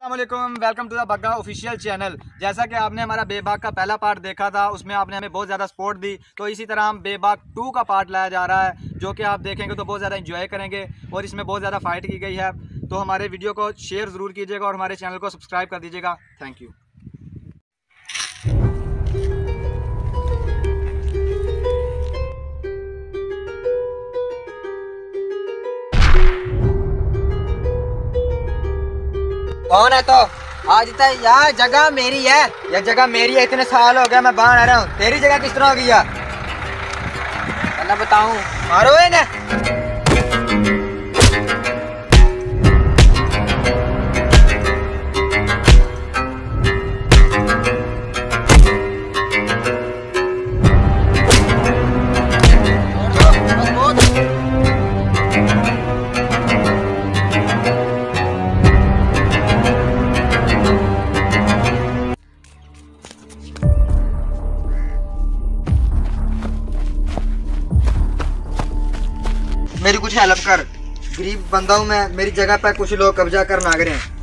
अस्सलामुअलैकुम, welcome to the Bagga official channel. जैसा कि आपने हमारा बेबाक का पहला पार्ट देखा था, उसमें आपने हमें बहुत ज़्यादा सपोर्ट दी, तो इसी तरह हम बेबाक 2 का पार्ट लाया जा रहा है, जो कि आप देखेंगे तो बहुत ज़्यादा इंजॉय करेंगे और इसमें बहुत ज़्यादा फाइट की गई है। तो हमारे वीडियो को शेयर ज़रूर कीजिएगा और हमारे चैनल को सब्सक्राइब कर दीजिएगा। Thank you. कौन है? तो आज तक यार जगह मेरी है। यह जगह मेरी है, इतने साल हो गए मैं बाहर आ रहा हूँ, तेरी जगह किस तरह हो गई? मैं बताऊं, मारो ना। मेरी कुछ हेल्प कर, गरीब बंदा हूँ मैं, मेरी जगह पर कुछ लोग कब्जा कर नाग रहे हैं।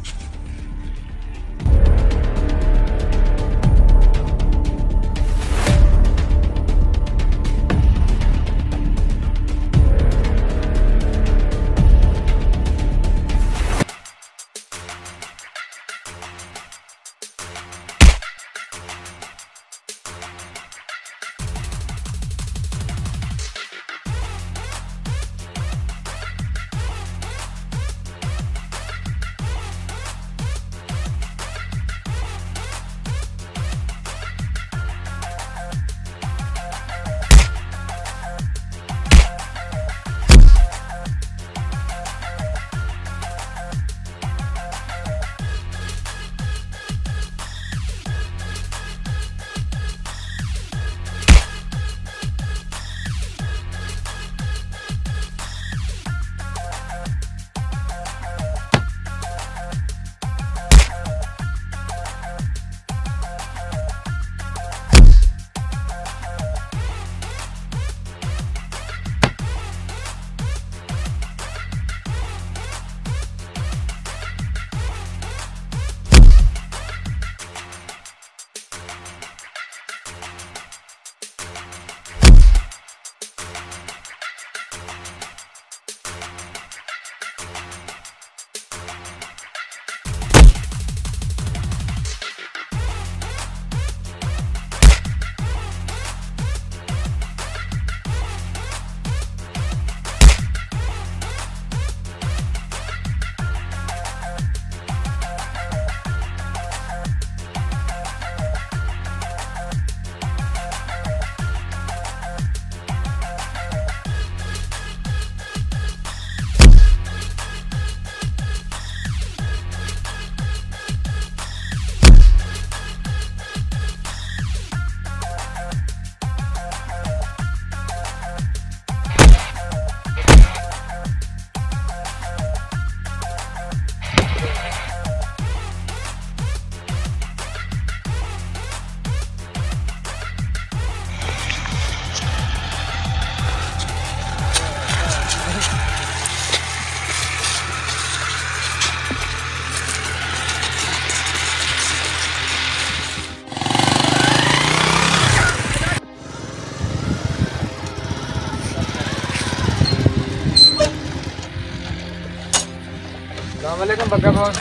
अस्सलामुअलैकुम बग्गा बॉस।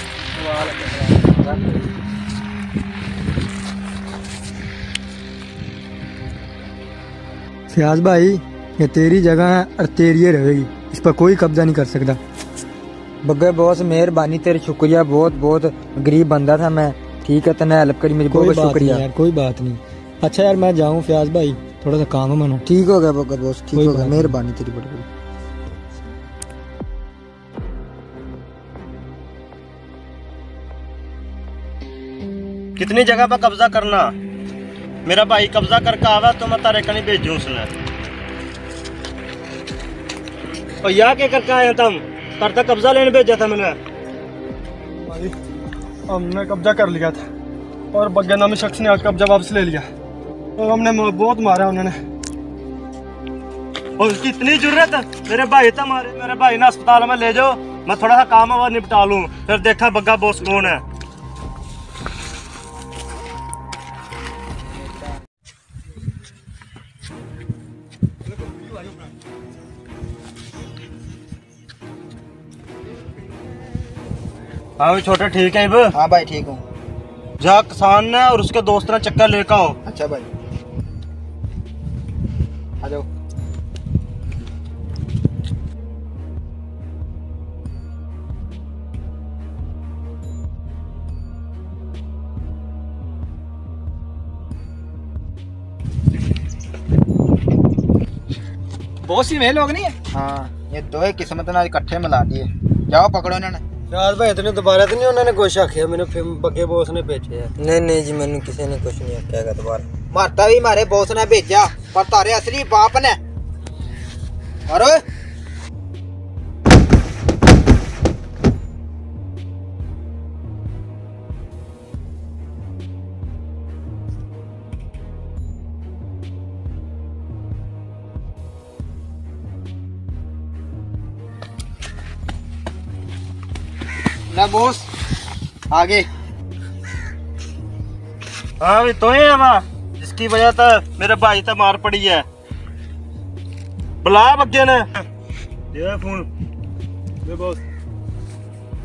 फयाज भाई, ये तेरी जगह है और तेरी रहेगी, इस पर कोई कब्जा नहीं कर सकता। बग्गे बॉस मेहरबानी, तेरी शुक्रिया, बहुत बहुत गरीब बंदा था मैं। ठीक है, तने हेल्प करी, मेरी बहुत शुक्रिया यार, कोई बात नहीं। अच्छा यार, मैं जाऊँ फयाज भाई, थोड़ा सा काम है मनो। ठीक हो गया बग्गा बॉस, ठीक हो गया, मेहरबानी तेरी बड़ी बड़ी। कितनी जगह पर कब्जा करना? मेरा भाई कब्जा करके आवा तो मैं तारे कहीं भेजूं उसने। और यहाँ क्या करके आए तुम? करता कब्जा लेने भेजा था मैंने। भाई हमने कब्जा कर लिया था और बग्गा नामी शख्स ने आकर कब्जा वापस ले लिया और हमने बहुत मारा उन्होंने। और उसकी इतनी जरूरत है? मेरे भाई था मारे, मेरे भाई ने अस्पताल में ले जाओ, मैं थोड़ा सा काम है वो निपटा लूँ, फिर देखा बग्गा बॉस कौन है। हाँ भी छोटे ठीक है। अब हाँ भाई ठीक हूँ। जा किसान ने और उसके दोस्त ने चक्कर लेकर आओ। अच्छा भाई आ जाओ। बहुत सी मेल लोग नहीं है। हाँ ये दो ही किस्मत ना इकट्ठे मिला दिए। जाओ पकड़ो इन्होंने। शायद भाई इतने दोबारा तो नहीं उन्होंने कुछ आखिया, मैंने फिर बग्गे बॉस ने भेजे है। नहीं जी मैंने किसी ने कुछ नहीं आख्या दोबारा। मारता भी मारे बॉस ने भेजा पर तारे असली बाप ने। और ना बॉस आगे। हाँ भी तो ही है वहाँ जिसकी वजह से मेरे भाई से मार पड़ी है। बुला बग्गे ने। ये फोन ये बॉस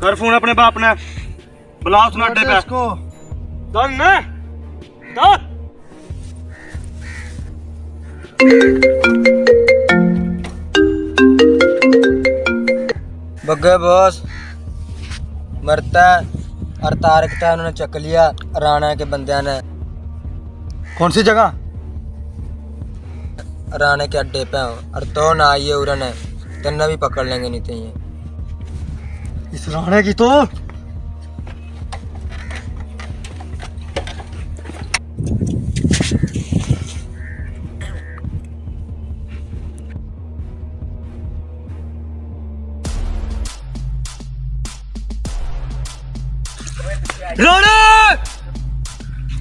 कर फोन अपने बाप ने। बुला उस अड्डे पे। इसको डन ने डन। बग्गे बॉस मरता है और तारकता उन्होंने चक लिया राणा के बंदिया ने। कौन सी जगह? राणा के अड्डे पे हूँ और तो ना आइए उन्होंने तेना भी पकड़ लेंगे नहीं तो ये इस राणे की तो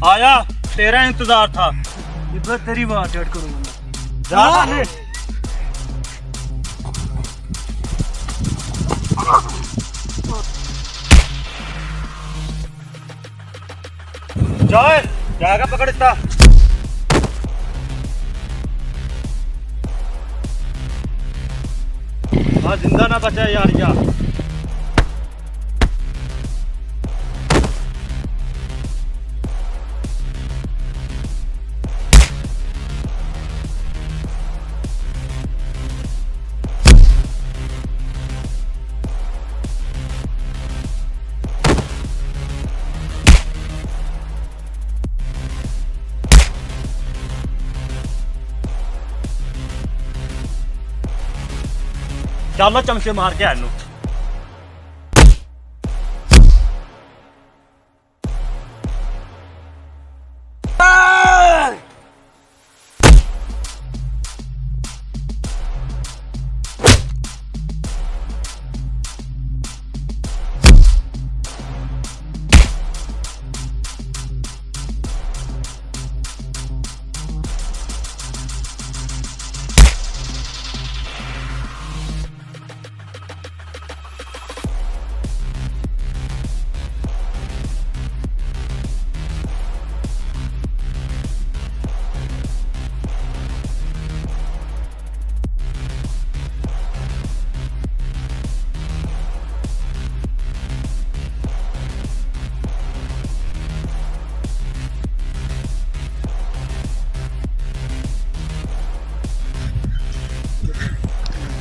आया तेरा इंतजार था। इधर तेरी बात ऐड करूंगा। जा ले। जाए जाएगा पकड़ इसका। हाँ जिंदा ना बचा यार क्या। चलो चमचे मार के आनू।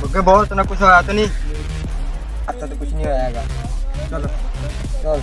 बग्गे बॉस ना कुछ आया तो नहीं। अब तो कुछ नहीं होएगा। चलो चल